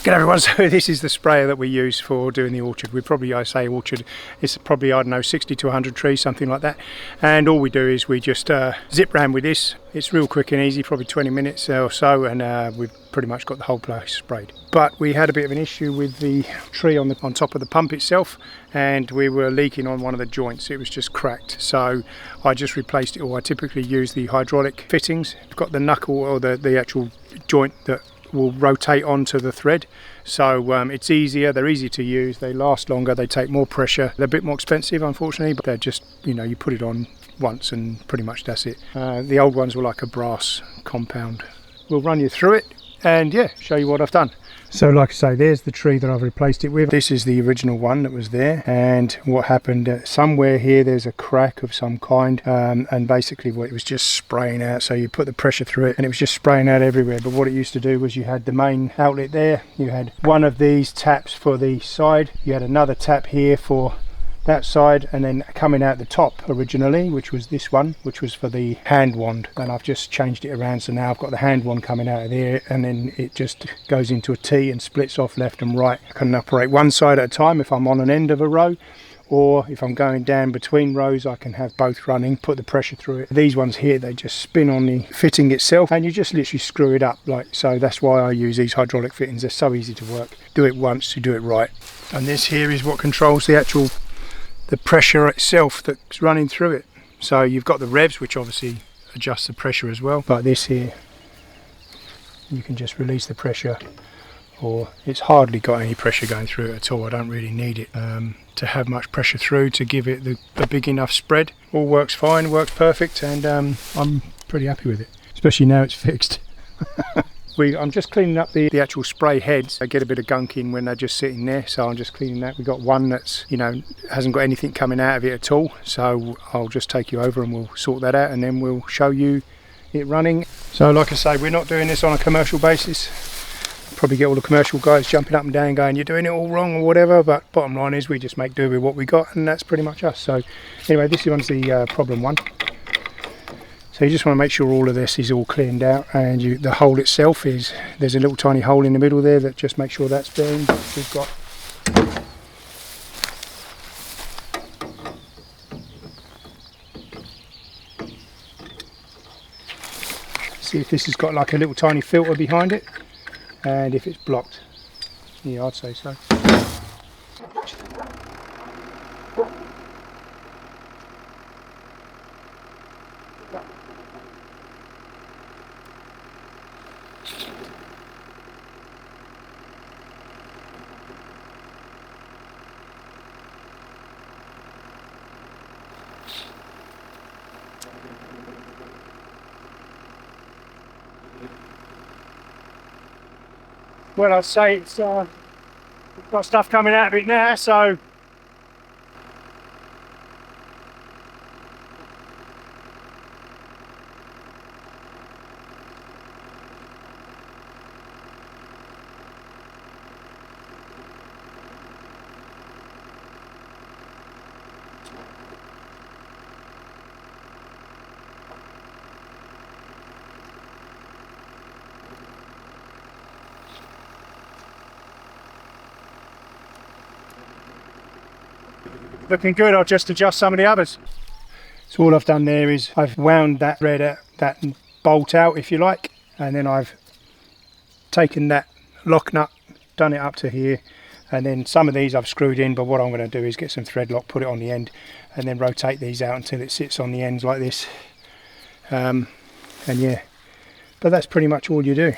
Good everyone, so this is the sprayer that we use for doing the orchard. I say orchard, it's probably, I don't know, 60 to 100 trees, something like that. And all we do is we just zip round with this. It's real quick and easy, probably 20 minutes or so, and we've pretty much got the whole place sprayed. But we had a bit of an issue with the tree on top of the pump itself, and we were leaking on one of the joints. It was just cracked, so I just replaced it, or I typically use the hydraulic fittings. I've got the knuckle, or the actual joint that will rotate onto the thread, so it's easier, they're easy to use, they last longer, they take more pressure, they're a bit more expensive unfortunately, but they're just, you put it on once and pretty much that's it. The old ones were like a brass compound. We'll run you through it and yeah, show you what I've done. So like I say, there's the tree that I've replaced it with. This is the original one that was there, and what happened, somewhere here there's a crack of some kind, and basically it was just spraying out. So you put the pressure through it and it was just spraying out everywhere. But what it used to do was you had the main outlet there, you had one of these taps for the side, you had another tap here for that side, and then coming out the top originally, which was this one, which was for the hand wand, and I've just changed it around, so now I've got the hand wand coming out of there, and then it just goes into a T and splits off left and right. I can operate one side at a time if I'm on an end of a row, or if I'm going down between rows I can have both running, put the pressure through it. These ones here, they just spin on the fitting itself and you just literally screw it up, so that's why I use these hydraulic fittings. They're so easy to work. Do it once, you do it right. And this here is what controls the pressure itself that's running through it. So you've got the revs, which obviously adjusts the pressure as well, but this here, you can just release the pressure, or it's hardly got any pressure going through it at all. I don't really need it to have much pressure through to give it a big enough spread. All works fine, works perfect, and I'm pretty happy with it, especially now it's fixed. I'm just cleaning up the actual spray heads. I get a bit of gunk in when they're just sitting there, so I'm just cleaning that. We've got one that's, hasn't got anything coming out of it at all, so I'll just take you over and we'll sort that out, and then we'll show you it running. So like I say, we're not doing this on a commercial basis. Probably get all the commercial guys jumping up and down going, you're doing it all wrong or whatever, but bottom line is we just make do with what we got, and that's pretty much us. So anyway, this one's the problem one. So you just want to make sure all of this is all cleaned out, and the hole itself there's a little tiny hole in the middle there that just makes sure that's been. We've got see if this has got like a little tiny filter behind it, and if it's blocked, yeah, I'd say so. Well, I'd say it's we've got stuff coming out of it now, so looking good. I'll just adjust some of the others. So all I've done there is I've wound that thread out, that bolt out if you like, and then I've taken that lock nut, done it up to here, and then some of these I've screwed in, but what I'm going to do is get some thread lock, put it on the end, and then rotate these out until it sits on the ends like this, and yeah, but that's pretty much all you do.